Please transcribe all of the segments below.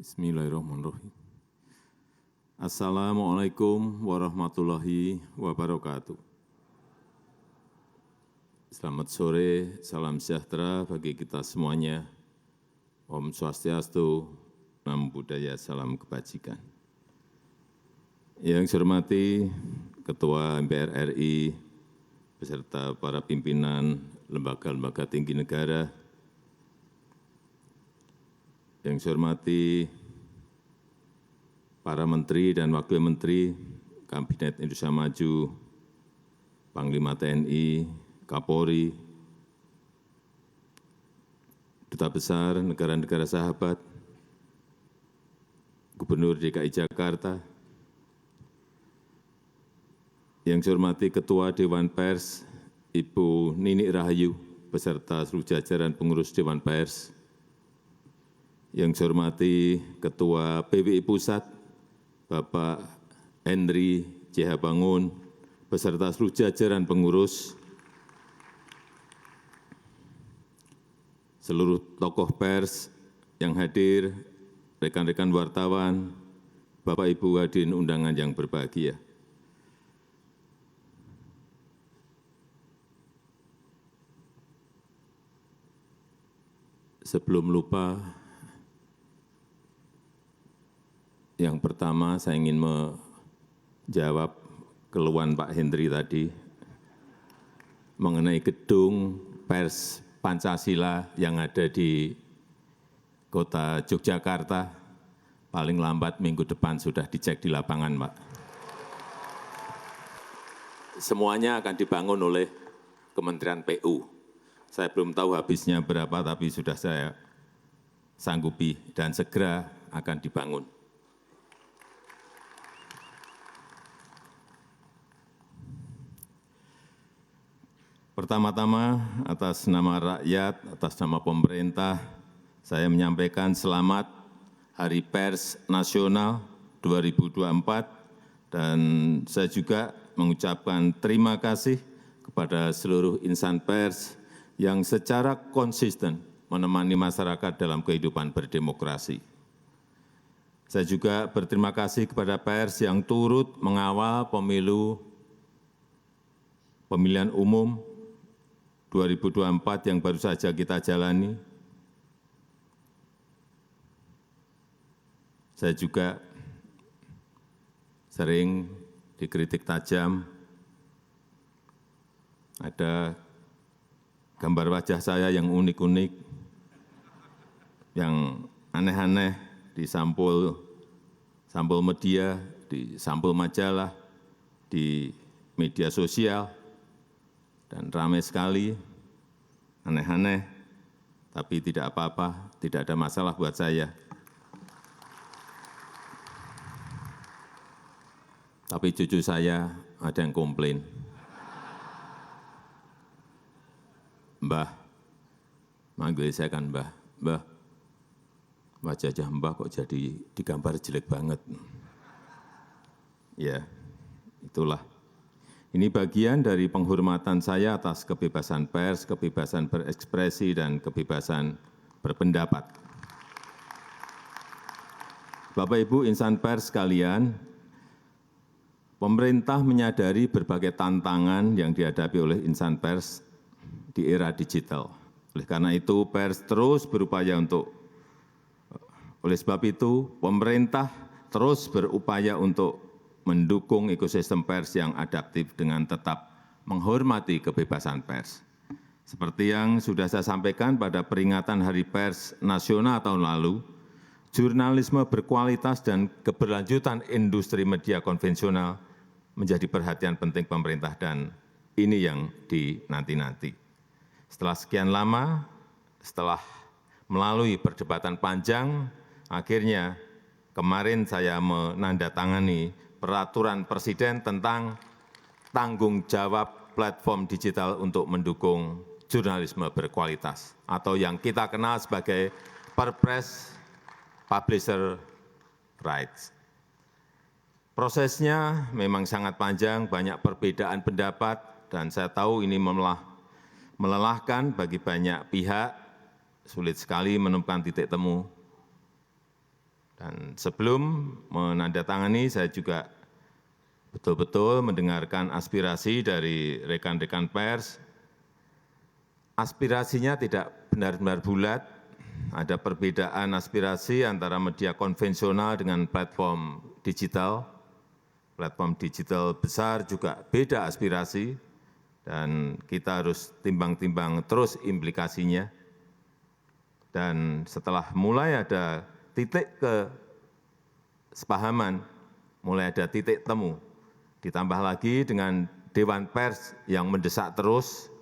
Bismillahirrahmanirrahim. Assalamualaikum warahmatullahi wabarakatuh. Selamat sore, salam sejahtera bagi kita semuanya. Om Swastiastu, Namo Buddhaya, salam kebajikan. Yang saya hormati Ketua MPR RI, beserta para pimpinan lembaga-lembaga tinggi negara. Yang saya hormati para menteri dan wakil menteri Kabinet Indonesia Maju, Panglima TNI, Kapolri, Duta Besar negara-negara sahabat, Gubernur DKI Jakarta, yang saya hormati Ketua Dewan Pers, Ibu Nini Rahayu, beserta seluruh jajaran pengurus Dewan Pers, yang saya hormati Ketua PBI Pusat, Bapak Henry C.H. Bangun, beserta seluruh jajaran pengurus, seluruh tokoh pers yang hadir, rekan-rekan wartawan, Bapak Ibu hadirin undangan yang berbahagia. Sebelum lupa, yang pertama saya ingin menjawab keluhan Pak Hendri tadi mengenai gedung pers Pancasila yang ada di kota Yogyakarta. Paling lambat minggu depan sudah dicek di lapangan, Pak. Semuanya akan dibangun oleh Kementerian PU. Saya belum tahu habisnya berapa, tapi sudah saya sanggupi dan segera akan dibangun. Pertama-tama, atas nama rakyat, atas nama pemerintah, saya menyampaikan selamat Hari Pers Nasional 2024, dan saya juga mengucapkan terima kasih kepada seluruh insan pers yang secara konsisten menemani masyarakat dalam kehidupan berdemokrasi. Saya juga berterima kasih kepada pers yang turut mengawal pemilihan umum 2024 yang baru saja kita jalani. Saya juga sering dikritik tajam. Ada gambar wajah saya yang unik-unik, yang aneh-aneh di sampul media, di sampul majalah, di media sosial, dan ramai sekali, aneh-aneh, tapi tidak apa-apa, tidak ada masalah buat saya. Tapi cucu saya ada yang komplain. Mbah, manggil saya kan Mbah, Mbah, wajah Mbah kok jadi digambar jelek banget. Ya, itulah. Ini bagian dari penghormatan saya atas kebebasan pers, kebebasan berekspresi, dan kebebasan berpendapat. Bapak, Ibu, insan pers sekalian, pemerintah menyadari berbagai tantangan yang dihadapi oleh insan pers di era digital. Oleh karena itu, pers terus berupaya oleh sebab itu, pemerintah terus berupaya untuk mendukung ekosistem pers yang adaptif dengan tetap menghormati kebebasan pers. Seperti yang sudah saya sampaikan pada peringatan Hari Pers Nasional tahun lalu, jurnalisme berkualitas dan keberlanjutan industri media konvensional menjadi perhatian penting pemerintah, dan ini yang dinanti-nanti. Setelah sekian lama, setelah melalui perdebatan panjang, akhirnya kemarin saya menandatangani Peraturan Presiden tentang tanggung jawab platform digital untuk mendukung jurnalisme berkualitas, atau yang kita kenal sebagai Perpres Publisher Rights. Prosesnya memang sangat panjang, banyak perbedaan pendapat, dan saya tahu ini melelahkan bagi banyak pihak, sulit sekali menemukan titik temu. Dan sebelum menandatangani, saya juga betul-betul mendengarkan aspirasi dari rekan-rekan pers. Aspirasinya tidak benar-benar bulat, ada perbedaan aspirasi antara media konvensional dengan platform digital. Platform digital besar juga beda aspirasi, dan kita harus timbang-timbang terus implikasinya. Dan setelah mulai ada titik kesepahaman, mulai ada titik temu, ditambah lagi dengan Dewan Pers yang mendesak terus,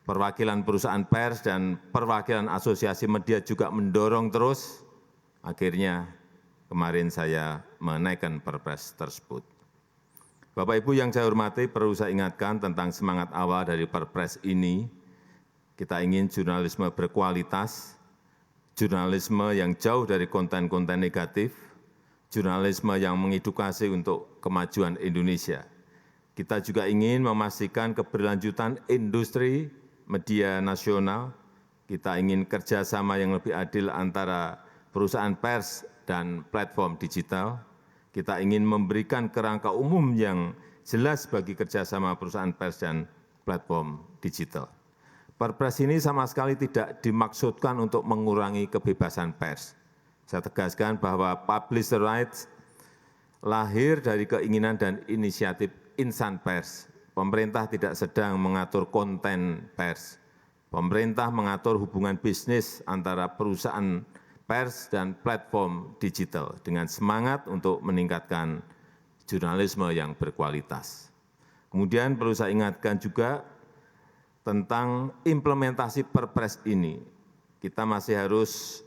perwakilan perusahaan pers dan perwakilan asosiasi media juga mendorong terus, akhirnya kemarin saya menaikkan Perpres tersebut. Bapak Ibu yang saya hormati, perlu saya ingatkan tentang semangat awal dari Perpres ini. Kita ingin jurnalisme berkualitas, jurnalisme yang jauh dari konten-konten negatif, jurnalisme yang mengedukasi untuk kemajuan Indonesia. Kita juga ingin memastikan keberlanjutan industri media nasional. Kita ingin kerjasama yang lebih adil antara perusahaan pers dan platform digital. Kita ingin memberikan kerangka umum yang jelas bagi kerjasama perusahaan pers dan platform digital. Perpres ini sama sekali tidak dimaksudkan untuk mengurangi kebebasan pers. Saya tegaskan bahwa publisher rights lahir dari keinginan dan inisiatif insan pers. Pemerintah tidak sedang mengatur konten pers. Pemerintah mengatur hubungan bisnis antara perusahaan pers dan platform digital dengan semangat untuk meningkatkan jurnalisme yang berkualitas. Kemudian perlu saya ingatkan juga tentang implementasi Perpres ini. Kita masih harus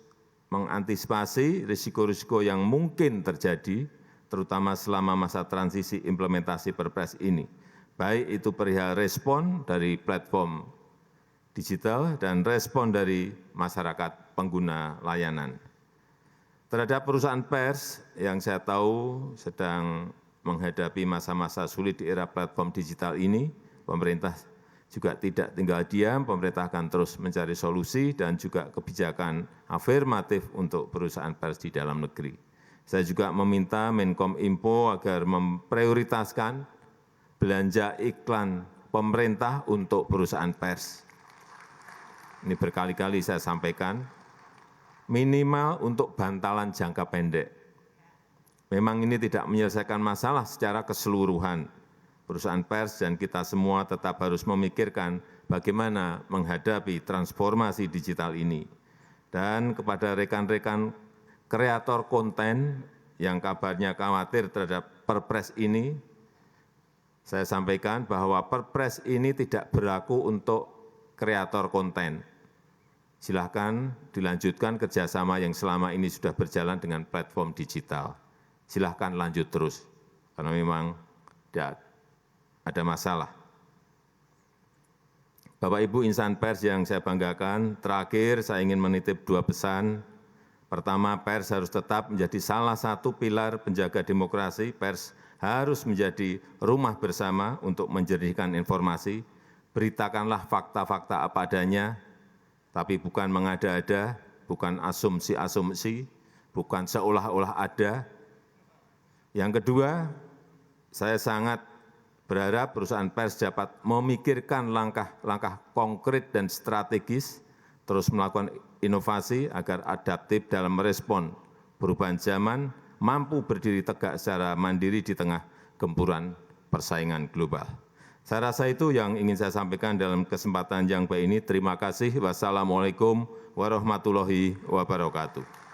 mengantisipasi risiko-risiko yang mungkin terjadi, terutama selama masa transisi implementasi Perpres ini. Baik itu perihal respon dari platform digital dan respon dari masyarakat pengguna layanan. Terhadap perusahaan pers yang saya tahu sedang menghadapi masa-masa sulit di era platform digital ini, pemerintah juga tidak tinggal diam, pemerintah akan terus mencari solusi dan juga kebijakan afirmatif untuk perusahaan pers di dalam negeri. Saya juga meminta Menkominfo agar memprioritaskan belanja iklan pemerintah untuk perusahaan pers. Ini berkali-kali saya sampaikan, minimal untuk bantalan jangka pendek. Memang ini tidak menyelesaikan masalah secara keseluruhan. Perusahaan pers dan kita semua tetap harus memikirkan bagaimana menghadapi transformasi digital ini. Dan kepada rekan-rekan kreator konten yang kabarnya khawatir terhadap Perpres ini, saya sampaikan bahwa Perpres ini tidak berlaku untuk kreator konten. Silahkan dilanjutkan kerjasama yang selama ini sudah berjalan dengan platform digital. Silahkan lanjut terus, karena memang tidak ada masalah. Bapak Ibu insan pers yang saya banggakan, terakhir saya ingin menitip dua pesan. Pertama, pers harus tetap menjadi salah satu pilar penjaga demokrasi. Pers harus menjadi rumah bersama untuk menjernihkan informasi. Beritakanlah fakta-fakta apa adanya, tapi bukan mengada-ada, bukan asumsi-asumsi, bukan seolah-olah ada. Yang kedua, saya sangat berharap perusahaan pers dapat memikirkan langkah-langkah konkret dan strategis, terus melakukan inovasi agar adaptif dalam merespon perubahan zaman, mampu berdiri tegak secara mandiri di tengah gempuran persaingan global. Saya rasa itu yang ingin saya sampaikan dalam kesempatan yang baik ini. Terima kasih. Wassalamualaikum warahmatullahi wabarakatuh.